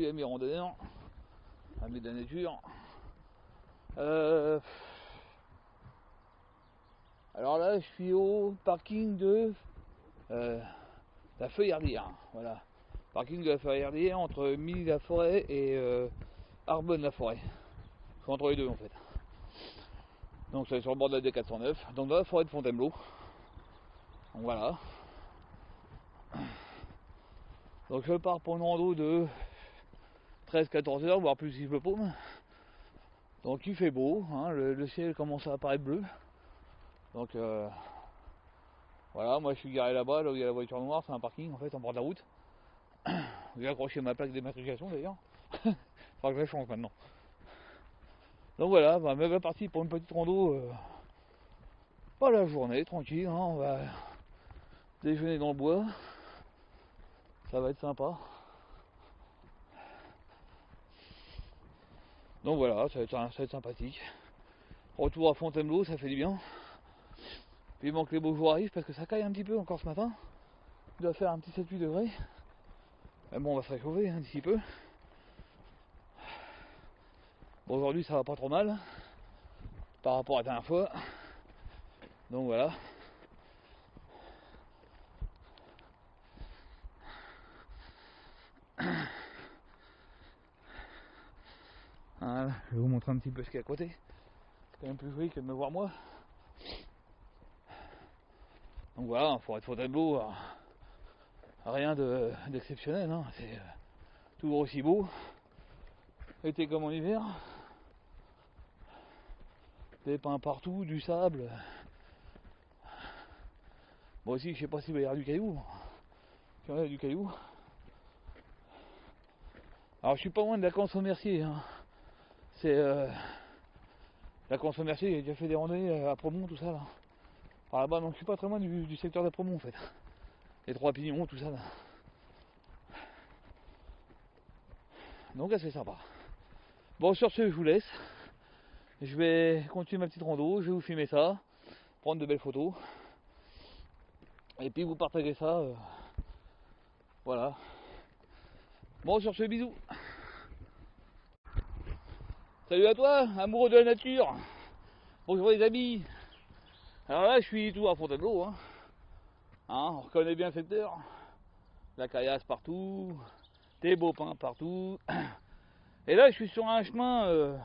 salut à mes randonneurs, amis de la nature. Alors là, je suis au parking de la Feuillardière. Voilà, parking de la Feuillardière entre Milly-la-Forêt et Arbonne-la-Forêt. Je suis entre les deux en fait. Donc c'est sur le bord de la D409, donc dans la forêt de Fontainebleau. Donc voilà. Donc je pars pour une rando de 13-14 heures, voire plus si je me paume. Donc il fait beau, hein, le ciel commence à apparaître bleu. Donc voilà, moi je suis garé là-bas, là où il y a la voiture noire, c'est un parking en fait en bord de la route. J'ai accroché ma plaque d'immatriculation d'ailleurs. Faudra que je la change maintenant. Donc voilà, même parti pour une petite rando, pas la journée, tranquille, hein, on va déjeuner dans le bois. Ça va être sympa. Donc voilà, ça va être sympathique. Retour à Fontainebleau, ça fait du bien. Puis il manque que les beaux jours arrivent parce que ça caille un petit peu encore ce matin. Il doit faire un petit 7-8 degrés. Mais bon, on va se réchauffer hein, d'ici peu. Bon, aujourd'hui ça va pas trop mal par rapport à la dernière fois. Donc voilà. Voilà, je vais vous montrer un petit peu ce qu'il y a à côté. C'est quand même plus joli que de me voir moi. Donc voilà, pour être Fontainebleau, rien d'exceptionnel, hein. C'est toujours aussi beau. Été comme en hiver. Des pins partout, du sable. Bon aussi, je sais pas s'il va y avoir du caillou. Si on a du caillou. Alors je suis pas loin de la Canse au Mercier. Hein. C'est la Canse au Mercier, j'ai déjà fait des randonnées à Promont, tout ça là. Par là-bas, donc je suis pas très loin du secteur d'Apremont en fait. Les Trois Pignons, tout ça là. Donc assez sympa. Bon, sur ce, je vous laisse. Je vais continuer ma petite rando, je vais vous filmer ça, prendre de belles photos. Et puis vous partagez ça. Voilà. Bon, sur ce, bisous. Salut à toi, amoureux de la nature. Bonjour les amis. Alors là, je suis tout à Fontainebleau. Hein, on reconnaît bien le secteur. La caillasse partout, des beaux pins partout. Et là, je suis sur un chemin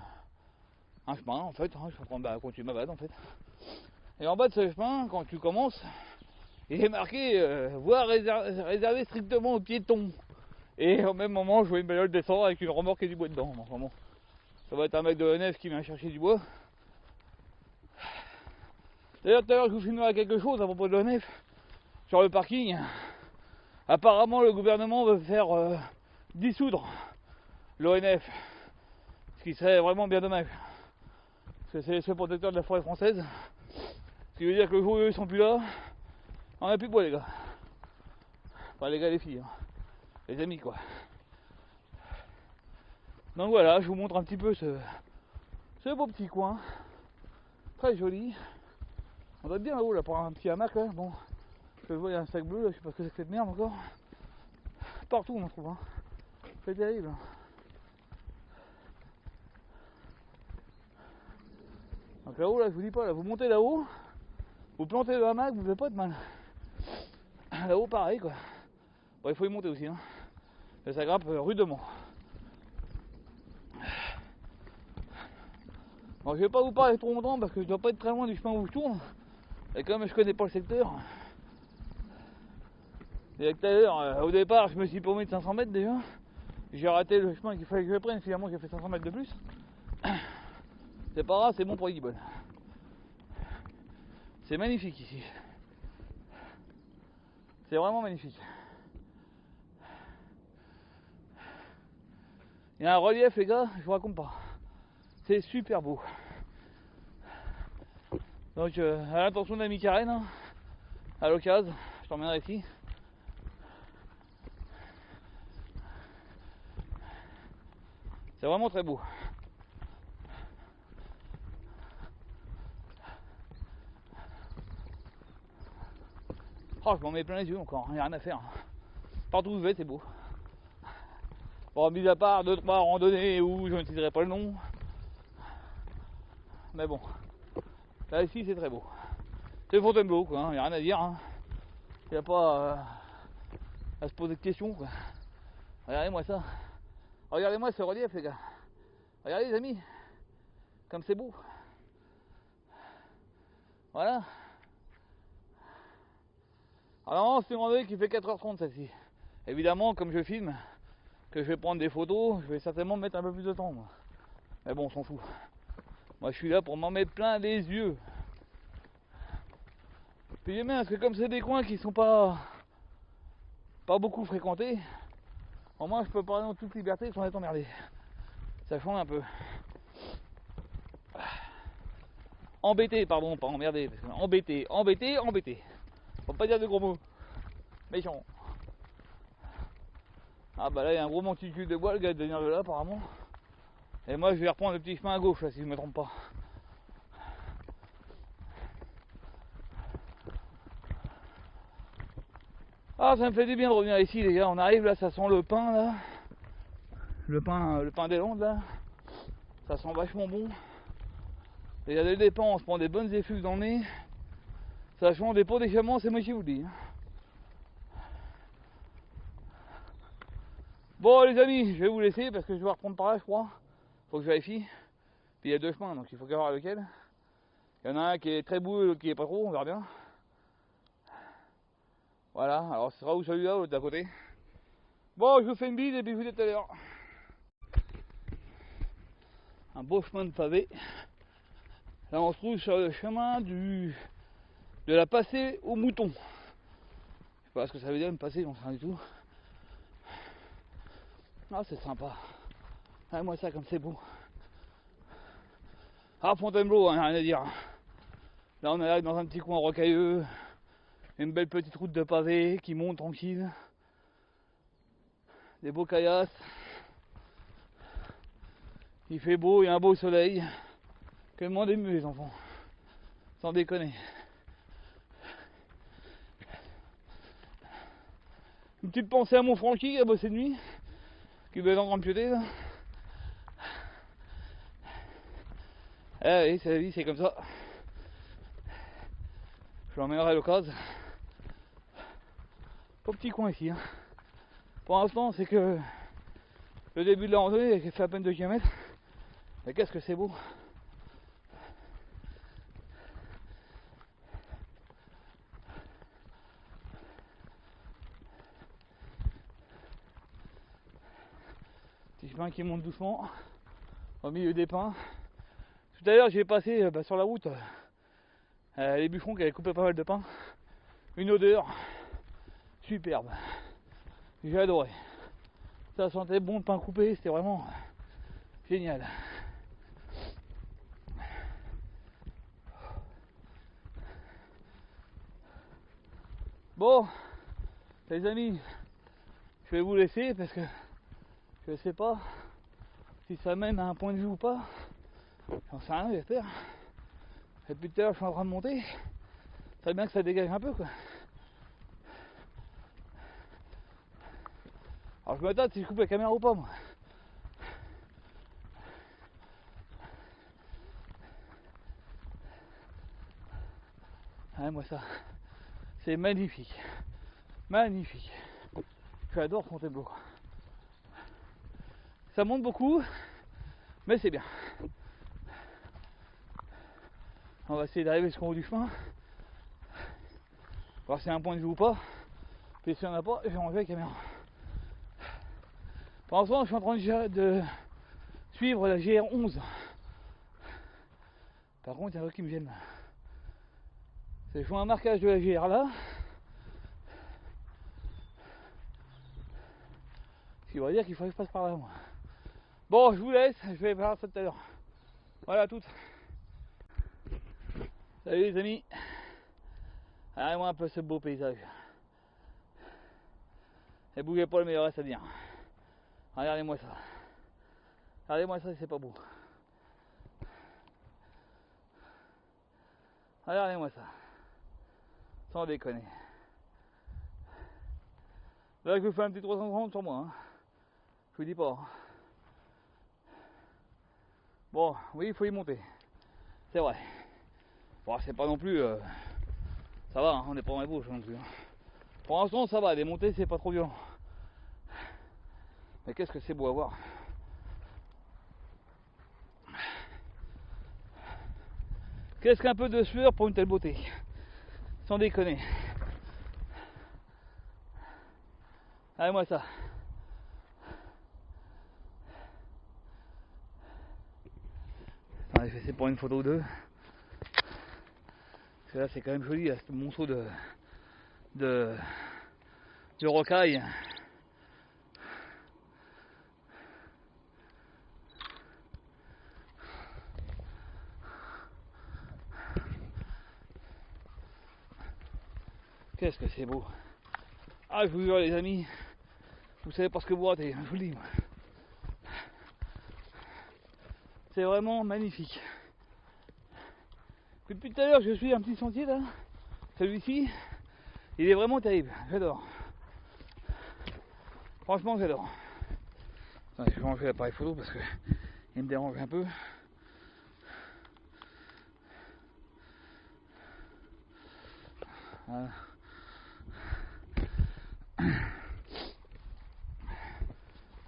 en fait. Hein, je suis en train de continuer ma balade en fait. Et en bas de ce chemin, quand tu commences, il est marqué voie réservée strictement aux piétons. Et au même moment, je vois une bagnole descendre avec une remorque et du bois dedans. Enfin bon, ça va être un mec de l'ENF qui vient chercher du bois. D'ailleurs, tout à l'heure, je vous filmerai quelque chose à propos de l'ONF sur le parking. Apparemment, le gouvernement veut faire dissoudre l'ONF, ce qui serait vraiment bien dommage. Parce que c'est les seuls protecteurs de la forêt française. Ce qui veut dire que le jour où ils sont plus là, on n'a plus de bois, les gars. Enfin, les gars, les filles, hein. Les amis, quoi. Donc voilà, je vous montre un petit peu ce beau petit coin. Très joli. On doit être bien là-haut, là, pour un petit hamac, là. Bon, je vois, il y a un sac bleu, là, je sais pas ce que c'est que cette merde encore. Partout, on en trouve, hein. C'est terrible. Donc là-haut, là, je vous dis pas, là, vous montez là-haut, vous plantez le hamac, vous faites pas de mal. Là-haut, pareil, quoi. Bon, il faut y monter aussi, hein. Et ça grimpe rudement. Bon, je vais pas vous parler trop longtemps parce que je dois pas être très loin du chemin où je tourne. Et comme je connais pas le secteur, et tout à l'heure, au départ, je me suis paumé de 500 mètres déjà. J'ai raté le chemin qu'il fallait que je prenne, finalement j'ai fait 500 mètres de plus. C'est pas grave, c'est bon pour les guibolles. C'est magnifique ici. C'est vraiment magnifique. Il y a un relief, les gars, je vous raconte pas. C'est super beau. Donc, à l'intention d'Ami Karen, hein, à l'occasion, je t'emmènerai ici. C'est vraiment très beau. Oh, je m'en mets plein les yeux encore, il n'y a rien à faire. Partout où je vais, c'est beau. Bon, mis à part 2-3 randonnées où je ne citerai pas le nom. Mais bon, là ici c'est très beau. C'est Fontainebleau quoi, hein, y a rien à dire. Hein. Y a pas à se poser de questions quoi. Regardez-moi ça. Regardez-moi ce relief les gars. Regardez les amis. Comme c'est beau. Voilà. Alors c'est une randonnée qui fait 4h30 celle-ci. Évidemment comme je filme, que je vais prendre des photos, je vais certainement mettre un peu plus de temps moi. Mais bon on s'en fout. Moi je suis là pour m'en mettre plein les yeux. Puis j'aime bien parce que comme c'est des coins qui sont pas beaucoup fréquentés, au moins je peux parler en toute liberté sans être emmerdé. Ça change un peu. Embêté, pardon, pas emmerdé. Embêté. Faut pas dire de gros mots. Méchant. Ah bah là il y a un gros monticule de bois, le gars de venir de là apparemment. Et moi je vais reprendre le petit chemin à gauche là si je me trompe pas. Ah ça me fait du bien de revenir ici les gars, on arrive là, ça sent le pain là. Le pain des Landes là. Ça sent vachement bon. Et il y a des dépens, on se prend des bonnes effluves dans le nez. Ça change des pots d'échappement, c'est moi qui vous le dis. Bon les amis, je vais vous laisser parce que je vais reprendre par là je crois. Faut que je vérifie. Puis il y a deux chemins donc il faut voir lequel. Il y en a un qui est très beau et l'autre qui est pas trop, on verra bien. Voilà, alors ce sera où celui-là ou l'autre d'à côté. Bon, je vous fais une bise et puis je vous dis tout à l'heure. Un beau chemin de pavé. Là on se trouve sur le chemin de la passée aux moutons. Je sais pas ce que ça veut dire une passée, j'en sais rien du tout. Ah c'est sympa. Ah, moi ça comme c'est beau. Ah Fontainebleau, hein, rien à dire. Là on est dans un petit coin rocailleux. Une belle petite route de pavé qui monte tranquille. Des beaux caillasses. Il fait beau, il y a un beau soleil. Que demandez mieux les enfants. Sans déconner. Une petite pensée à mon Francky qui a bossé de nuit. Qui doit être en train de pioter là. Eh oui, c'est la vie, c'est comme ça. Je l'emmènerai à l'occasion. Pas petit coin ici. Hein. Pour l'instant, c'est que le début de la randonnée qui fait à peine 2 km. Mais qu'est-ce que c'est beau. Petit chemin qui monte doucement au milieu des pins. Tout à l'heure, j'ai passé sur la route les bûcherons qui avaient coupé pas mal de pain. Une odeur superbe. J'ai adoré. Ça sentait bon le pain coupé, c'était vraiment génial. Bon, les amis, je vais vous laisser parce que je sais pas si ça mène à un point de vue ou pas. J'en sais rien, j'espère. Et depuis tout à l'heure, je suis en train de monter. Ça serait bien que ça dégage un peu, quoi. Alors je me tâte si je coupe la caméra ou pas, moi. Ouais, moi ça, c'est magnifique. Magnifique. J'adore Fontainebleau. Ça monte beaucoup, mais c'est bien. On va essayer d'arriver jusqu'en haut du chemin. Voir s'il y a un point de vue ou pas. Puis si on n'a pas, je vais enlever la caméra. Pour l'instant, je suis en train de suivre la GR11. Par contre, il y a un truc qui me gêne. C'est que je vois un marquage de la GR là. Ce qui va dire qu'il faut que je passe par là, moi. Bon, je vous laisse, je vais faire ça tout à l'heure. Voilà, à toutes. Salut les amis. Regardez-moi un peu ce beau paysage. Et bougez pas, le meilleur reste à dire. Regardez-moi ça. Regardez-moi ça, c'est pas beau. Regardez-moi ça. Sans déconner. Là, je vous fais un petit 330 sur moi. Hein. vous dis pas. Bon, oui, il faut y monter. C'est vrai. Bon, c'est pas non plus... ça va, hein, on n'est pas dans les bouches non plus. Hein. Pour l'instant, ça va, les montées, c'est pas trop violent. Mais qu'est-ce que c'est beau à voir. Qu'est-ce qu'un peu de sueur pour une telle beauté. Sans déconner. Allez, moi ça. Attendez, je vais essayer de prendre une photo ou deux. Parce que là, c'est quand même joli, là, ce monceau de rocailles. Qu'est-ce que c'est beau. Ah, je vous jure les amis, vous savez pas ce que vous ratez, je vous le dis. Moi. C'est vraiment magnifique. Depuis tout à l'heure, je suis un petit sentier là. Celui-ci, il est vraiment terrible. J'adore. Franchement, j'adore. Attendez, je vais ranger l'appareil photo parce que il me dérange un peu. Voilà.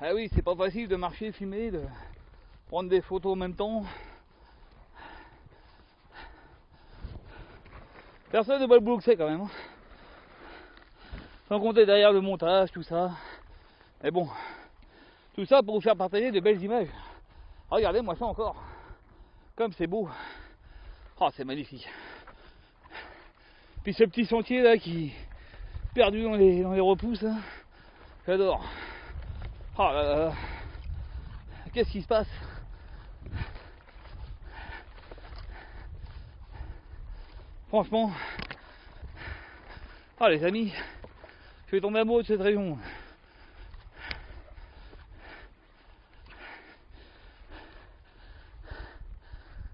Ah oui, c'est pas facile de marcher, filmer, de prendre des photos en même temps. Personne ne voit le boulot que c'est quand même. Hein. Sans compter derrière le montage, tout ça. Mais bon, tout ça pour vous faire partager de belles images. Regardez moi ça encore. Comme c'est beau. Oh, c'est magnifique. Puis ce petit sentier là qui perdu dans les repousses, là. J'adore. Oh là là. Qu'est-ce qui se passe? Franchement, ah les amis, je vais tomber amoureux de cette région.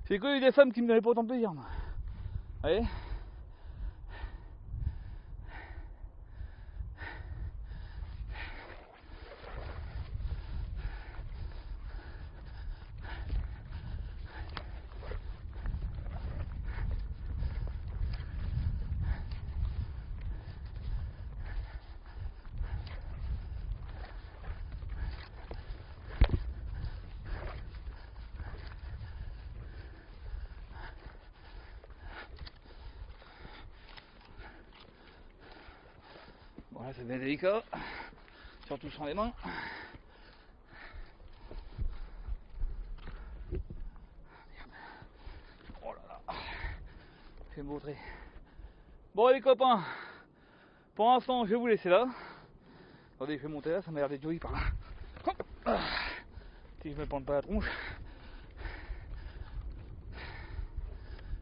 J'ai connu des femmes qui me donnaient pas autant de plaisir. Vous voyez? Bon là c'est bien délicat, surtout sans les mains. Oh là là, je vais me montrer. Bon les copains, pour l'instant je vais vous laisser là. Attendez, je vais monter là, ça m'a l'air d'être joli par là. Si je me prends pas la tronche.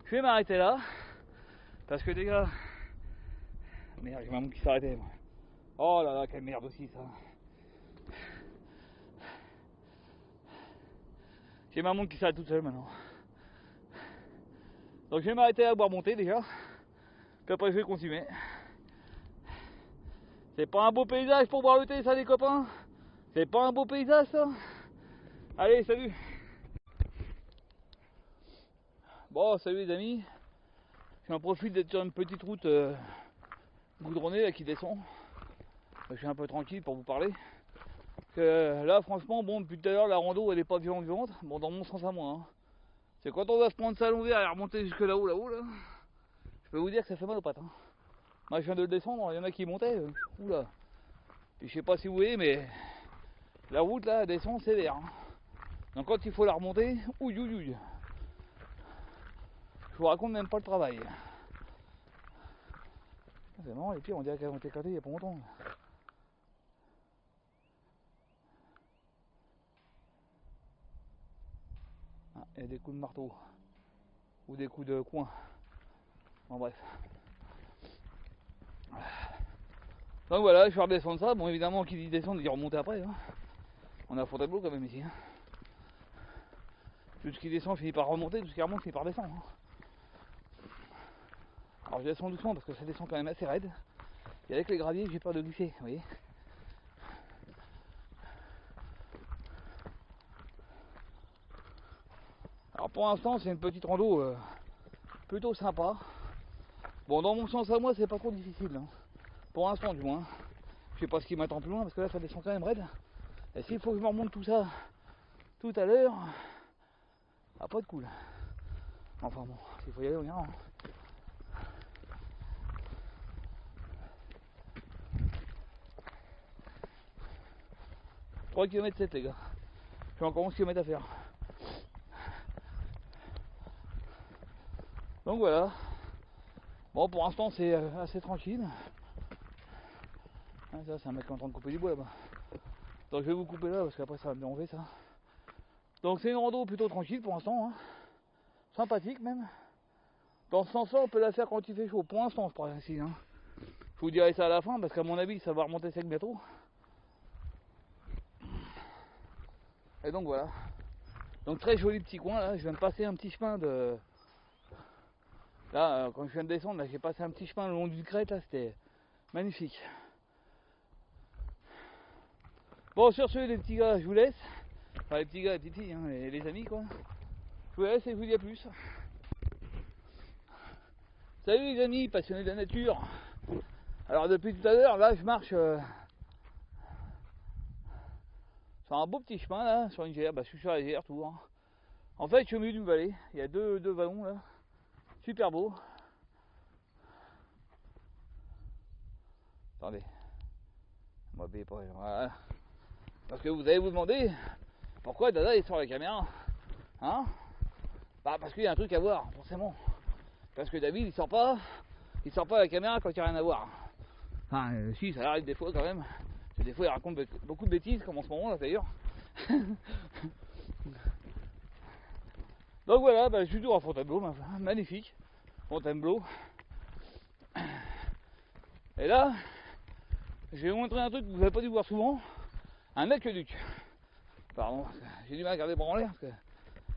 Je vais m'arrêter là, parce que déjà... Merde, j'ai ma montre qui s'est arrêtée. Oh là là, quelle merde aussi ça. J'ai ma montre qui s'arrête toute seule maintenant. Donc je vais m'arrêter à boire monter déjà. Puis après je vais continuer. C'est pas un beau paysage pour boire le thé ça les copains? C'est pas un beau paysage ça? Allez, salut. Bon, salut les amis. J'en profite d'être sur une petite route goudronnée là, qui descend. Je suis un peu tranquille pour vous parler. Là franchement, bon, depuis tout à l'heure la rando elle est pas violente. Bon, dans mon sens à moi. Hein. C'est quand on va se prendre ça à l'envers et remonter jusque là-haut là. Je peux vous dire que ça fait mal aux pattes. Hein. Moi je viens de le descendre, il y en a qui montaient. Oula. Et je sais pas si vous voyez, mais la route là, elle descend sévère. Hein. Donc quand il faut la remonter, ouille ouille ouille. Je vous raconte même pas le travail. C'est marrant, les pieds on dirait qu'elles ont été éclatées il y a pas longtemps. Ah, il y a des coups de marteau. Ou des coups de coin. En bref. Donc voilà, je vais redescendre ça. Bon évidemment qui dit descendre, il dit remonter après. Hein. On a Fontainebleau quand même ici. Hein. Tout ce qui descend finit par remonter, tout ce qui remonte finit par descendre. Hein. Alors je descends doucement parce que ça descend quand même assez raide. Et avec les graviers j'ai peur de glisser, vous voyez. Alors pour l'instant c'est une petite rando plutôt sympa. Bon, dans mon sens à moi c'est pas trop difficile, hein. Pour l'instant du moins. Je sais pas ce qui m'attend plus loin parce que là ça descend quand même raide. Et s'il faut que je me remonte tout ça tout à l'heure, ça va pas être cool. Enfin bon, s'il faut y aller on ira, hein. 3 km 7 les gars. J'ai encore 11 km à faire. Donc voilà. Bon pour l'instant c'est assez tranquille. Ah, ça c'est un mec qui est en train de couper du bois là-bas. Donc je vais vous couper là parce qu'après ça va me déranger ça. Donc c'est une rando plutôt tranquille pour l'instant, hein. Sympathique même. Dans ce sens-là on peut la faire quand il fait chaud. Pour l'instant je parle ainsi, hein. Je vous dirai ça à la fin parce qu'à mon avis ça va remonter sec bientôt. Et donc voilà. Donc très joli petit coin là. Je viens de passer un petit chemin de... Là quand je viens de descendre là, j'ai passé un petit chemin le long d'une crête là, c'était magnifique. Bon sur ce les petits gars je vous laisse. Enfin les petits gars, les petites filles, hein, les amis quoi. Je vous laisse et je vous dis à plus. Salut les amis passionnés de la nature. Alors depuis tout à l'heure là je marche sur un beau petit chemin là, sur une GR, je suis sur la GR tout. Hein. En fait je suis au milieu d'une vallée, il y a deux vallons là, super beau. Attendez, m'habillez pas, voilà. Parce que vous allez vous demander pourquoi Dada est sur la caméra, hein? Bah parce qu'il y a un truc à voir, forcément. Parce que David il sort pas à la caméra quand il n'y a rien à voir. Enfin si ça arrive des fois quand même. Parce que des fois il raconte beaucoup de bêtises comme en ce moment là d'ailleurs. Donc voilà, je suis toujours à Fontainebleau, magnifique. Fontainebleau. Et là, je vais vous montrer un truc que vous n'avez pas dû voir souvent. Un aqueduc. Pardon, j'ai du mal à garder les bras en l'air parce que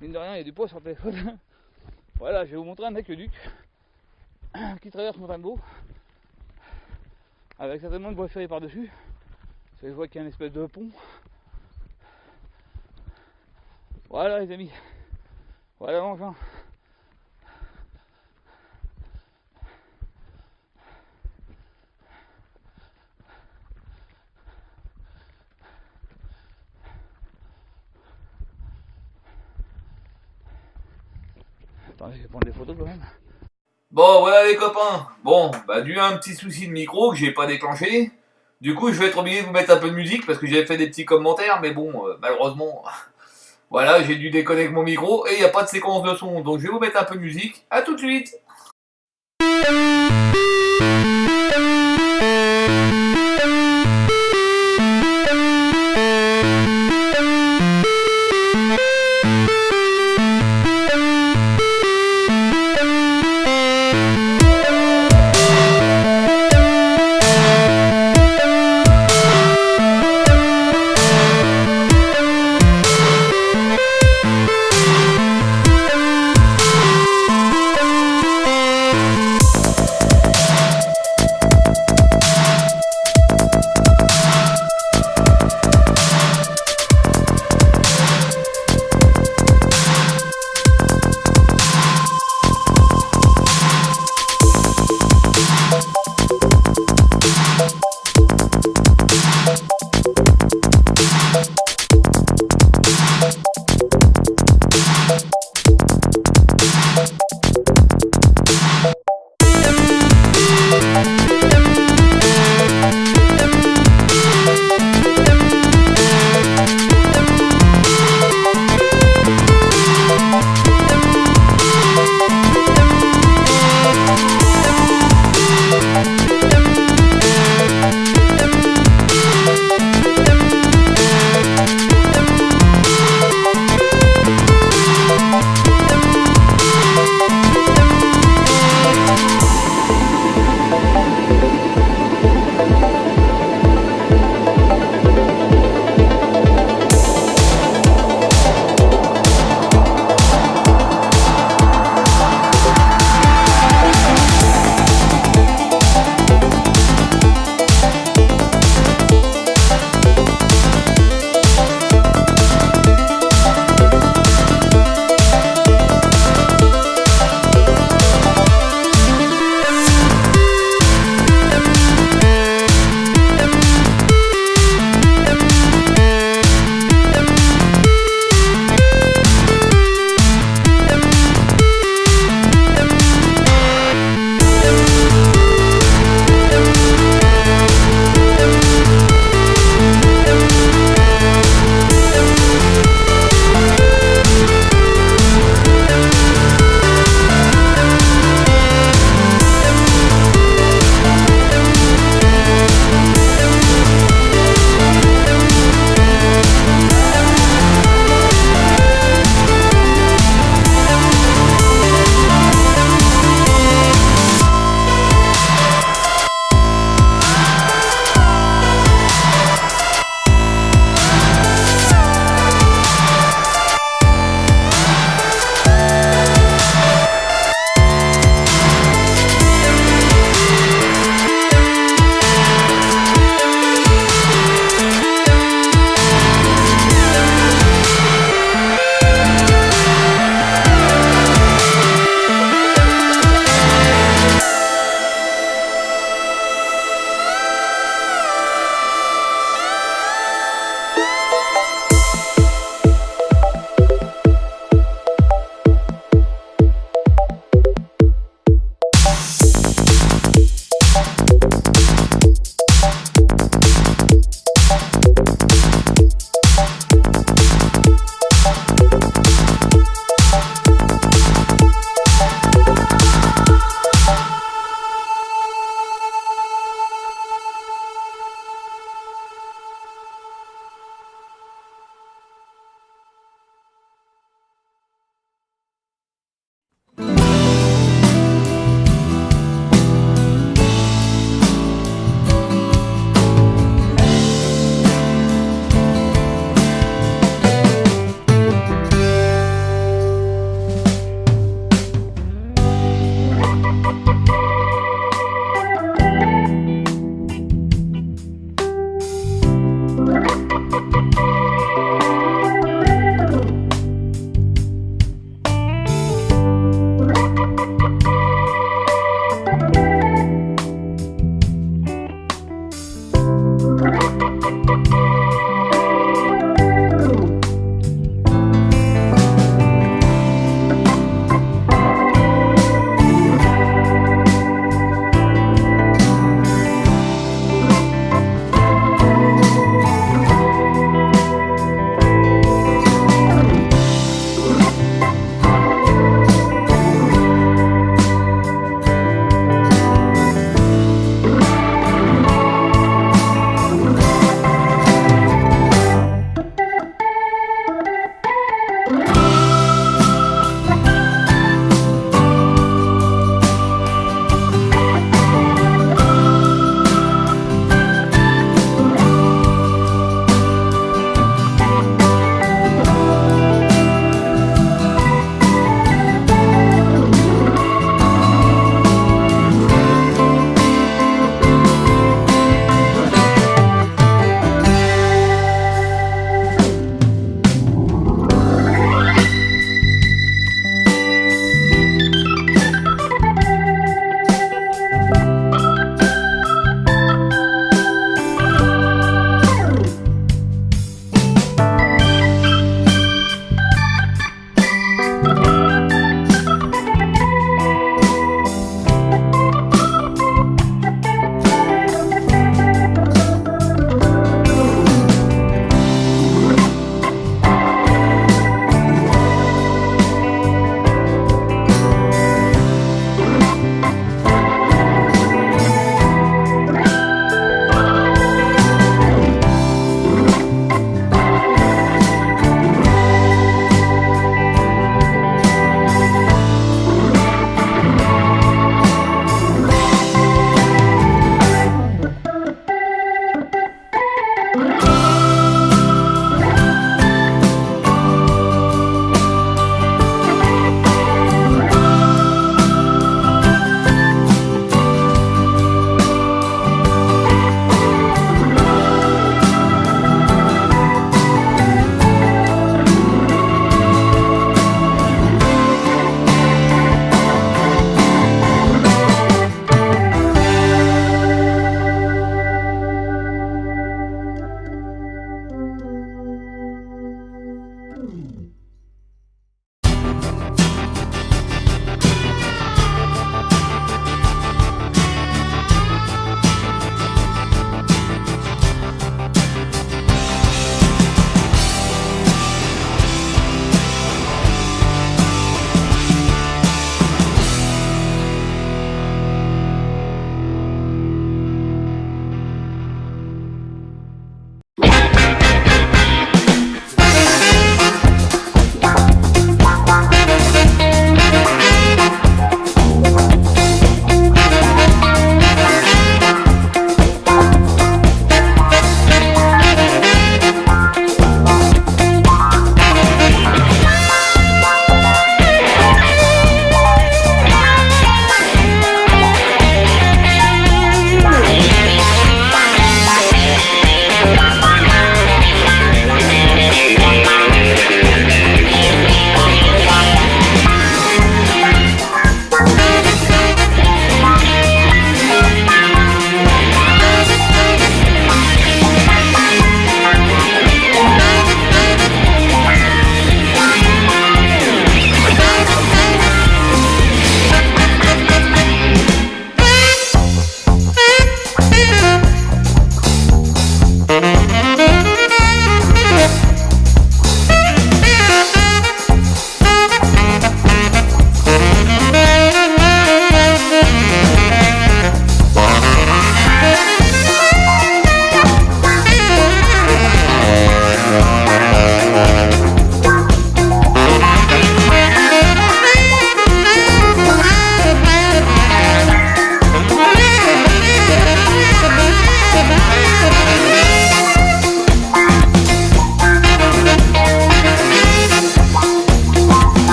mine de rien il y a du poids sur le téléphone. Voilà, je vais vous montrer un aqueduc qui traverse Fontainebleau. Avec certainement une voie ferrée par-dessus. Je vois qu'il y a une espèce de pont. Voilà les amis. Voilà l'engin. Attendez, je vais prendre des photos quand même. Bon, voilà les copains. Bon, dû à un petit souci de micro que j'ai pas déclenché, du coup je vais être obligé de vous mettre un peu de musique parce que j'avais fait des petits commentaires, mais bon, malheureusement, voilà, j'ai dû déconnecter mon micro et il n'y a pas de séquence de son, donc je vais vous mettre un peu de musique. À tout de suite.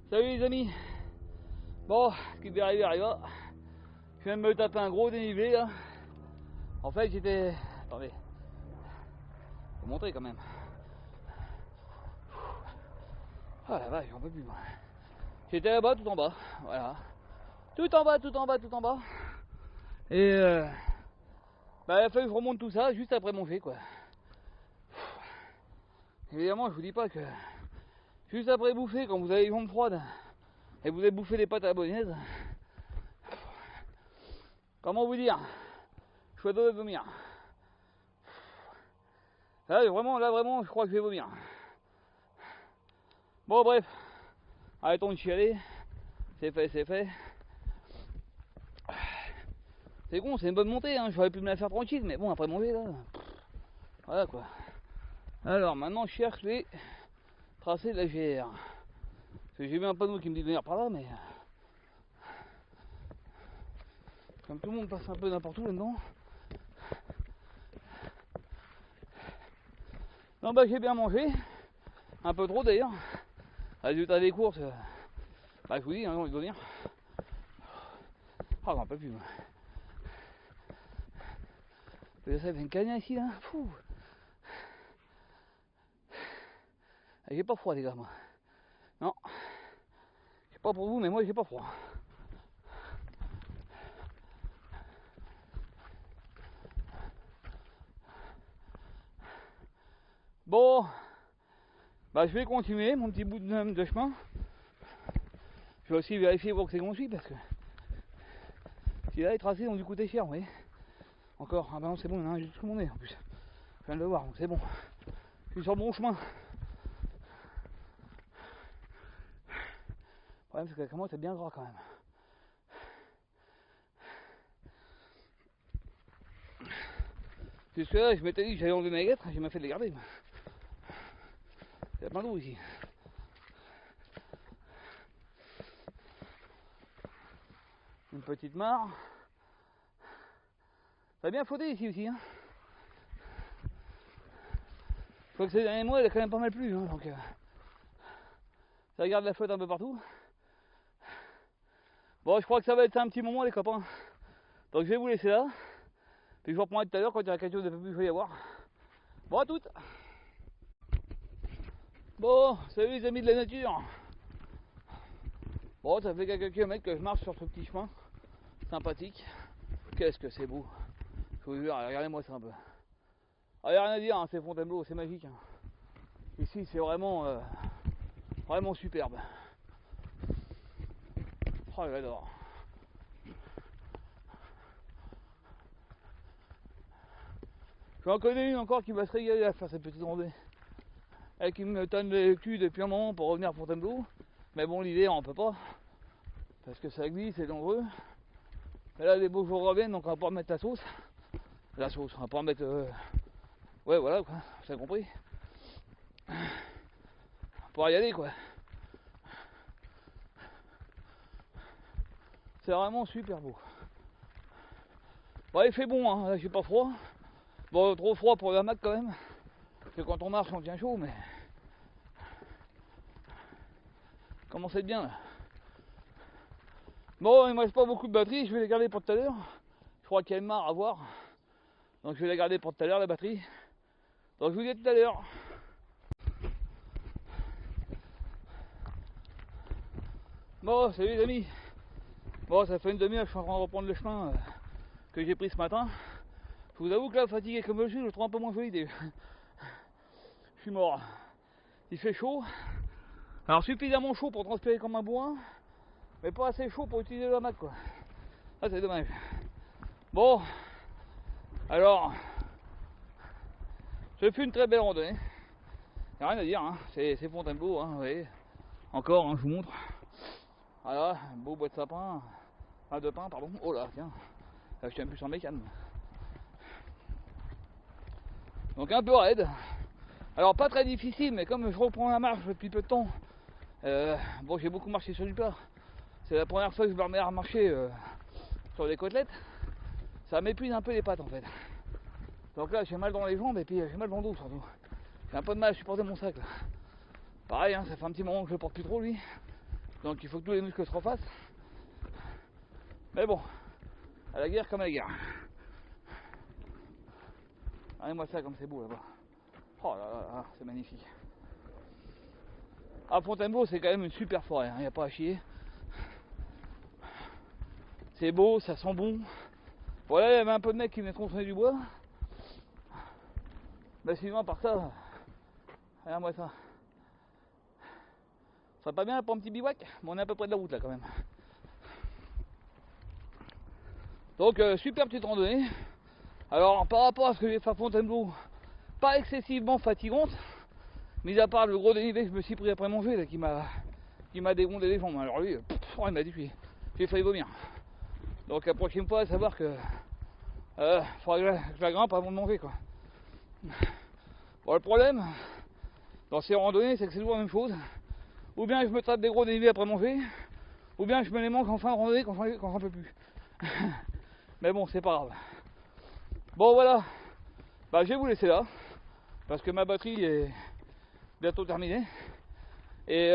Salut les amis. Bon, ce qui devait arriver arriva. Je viens de me taper un gros dénivelé là. En fait j'étais... Attendez. Faut montrer quand même. Ah la vache, j'en peux plus moi. J'étais là-bas tout en bas. Voilà. Tout en bas, tout en bas, tout en bas. Et bah, il a fallu que je remonte tout ça juste après manger quoi. Évidemment je vous dis pas que juste après bouffer, quand vous avez les jambes froides et vous avez bouffé des pâtes à la bolognaise, comment vous dire, je suis à deux de vomir. Là vraiment, je crois que je vais vomir. Bon bref, arrêtons de chialer, c'est fait, c'est fait. C'est con, c'est une bonne montée, hein. J'aurais pu me la faire tranquille, mais bon après manger là, voilà quoi. Alors maintenant je cherche les tracés de la GR. Parce que j'ai vu un panneau qui me dit de venir par là, mais comme tout le monde passe un peu n'importe où là-dedans. Non bah j'ai bien mangé, un peu trop d'ailleurs. Résultat des courses, bah je vous dis, hein, il doit venir. Ah j'en peux plus moi. Ça fait une cagna ici là. Fou. J'ai pas froid les gars moi. Non. Je sais pas pour vous mais moi j'ai pas froid. Bon. Bah je vais continuer mon petit bout de chemin. Je vais aussi vérifier voir que c'est construit parce que si là les tracés ont dû coûter cher, vous voyez. Encore, ah bah non c'est bon, il y en a un jusqu'à mon nez en plus. Je viens de le voir, donc c'est bon. Je suis sur le bon chemin. Le problème c'est qu'avec moi c'est bien gras quand même. Jusque là je m'étais dit que j'allais enlever mes guêtres, j'ai mal fait de les garder. Il y a plein d'eau ici. Une petite mare. Ça a bien flotté ici aussi. Hein. Je crois que ces derniers mois, elle a quand même pas mal plu. Hein, donc, ça garde la flotte un peu partout. Bon, je crois que ça va être un petit moment, les copains. Donc, je vais vous laisser là. Puis je vous reprendrai tout à l'heure quand il y aura quelque chose de peu plus joli à voir. Bon, à toutes. Bon, salut les amis de la nature. Bon, ça fait quelques kilomètres que je marche sur ce petit chemin. Sympathique. Qu'est-ce que c'est beau. Je vous jure, regardez-moi ça un peu. Ah, y a rien à dire, hein, c'est Fontainebleau, c'est magique. Hein. Ici, c'est vraiment, vraiment superbe. Oh, j'adore. J'en connais une encore qui va se régaler à faire cette petite randonnée. Elle qui me tanne le cul depuis un moment pour revenir à Fontainebleau. Mais bon, l'hiver, on peut pas. Parce que ça glisse, c'est dangereux. Mais là, les beaux jours reviennent, donc on va pas remettre la sauce. La sauce, on va pas remettre... Ouais, voilà, quoi, vous avez compris. On pourra y aller, quoi. C'est vraiment super beau. Bon, il fait bon, hein, là j'ai pas froid. Bon, trop froid pour la Mac quand même. Parce que quand on marche, on tient chaud, mais... Commence à être bien, là. Bon, il me reste pas beaucoup de batterie, je vais les garder pour tout à l'heure. Je crois qu'il y a une mare à voir. Donc je vais la garder pour tout à l'heure, la batterie. Donc je vous dis à tout à l'heure. Bon, salut les amis. Bon, ça fait une demi-heure que je suis en train de reprendre le chemin que j'ai pris ce matin. Je vous avoue que là, fatigué comme je suis, je le trouve un peu moins joli. Je suis mort. Il fait chaud. Alors suffisamment chaud pour transpirer comme un bourrin, mais pas assez chaud pour utiliser la Mac quoi. Ah c'est dommage. Bon, alors, ce fut une très belle randonnée. Y'a rien à dire, hein. C'est Fontainebleau, hein, vous voyez. Encore, hein, je vous montre. Voilà, un beau bois de sapin. Ah, de pin, pardon. Oh là, tiens. Là, je suis un peu sur mes cannes. Donc un peu raide. Alors pas très difficile, mais comme je reprends la marche depuis peu de temps, bon j'ai beaucoup marché sur du plat. C'est la première fois que je me remets à marcher sur des côtelettes. Ça m'épuise un peu les pattes en fait. Donc là j'ai mal dans les jambes et puis j'ai mal dans le dos surtout. J'ai un peu de mal à supporter mon sac là. Pareil, hein, ça fait un petit moment que je le porte plus trop lui. Donc il faut que tous les muscles se refassent. Mais bon, à la guerre comme à la guerre. Regardez-moi ça comme c'est beau là-bas. Oh là là, là c'est magnifique. À Fontainebleau, c'est quand même une super forêt, il n'y a pas à chier. C'est beau, ça sent bon. Voilà, il y avait un peu de mecs qui venaient tronçonner du bois. Mais sinon, par ça, regarde-moi ça. Ça serait pas bien pour un petit bivouac, mais on est à peu près de la route là quand même. Donc, super petite randonnée. Alors, par rapport à ce que j'ai fait à Fontainebleau, pas excessivement fatigante, mis à part le gros dénivelé que je me suis pris après manger là, qui m'a dégondé les jambes. Alors lui, il m'a dit j'ai failli vomir. Donc la prochaine fois, à savoir que faudra que je la grimpe avant de manger quoi. Bon, le problème dans ces randonnées, c'est que c'est toujours la même chose. Ou bien je me tape des gros dénivelés après manger, ou bien je me les manque en fin de randonnée quand j'en peux plus. Mais bon, c'est pas grave. Bon voilà, bah, je vais vous laisser là, parce que ma batterie est bientôt terminée. Et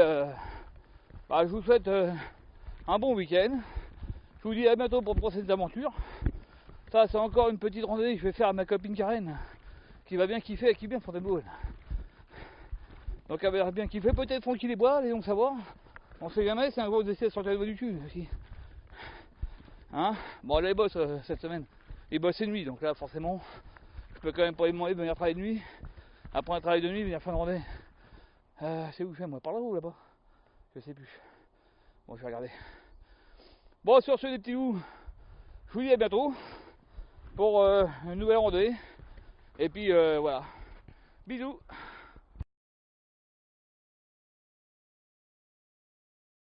bah, je vous souhaite un bon week-end. Je vous dis à bientôt pour de prochaines aventures. Ça, c'est encore une petite randonnée que je vais faire à ma copine Karen, qui va bien kiffer, elle kiffe bien Fontainebleau. Donc elle va bien kiffer, peut-être Francky les Bois, allons savoir. On sait jamais, c'est un gros essai de sortir le doigt du cul aussi. Hein, bon là ils bossent cette semaine. Ils bossent de nuit, donc là forcément, je peux quand même pas lui demander de venir travailler de nuit. Après un travail de nuit, venir faire une randonnée. C'est où je fais moi, par là ou là-bas? Je sais plus. Bon, je vais regarder. Bon, sur ce les petits loups, je vous dis à bientôt pour une nouvelle randonnée. Et puis voilà. Bisous.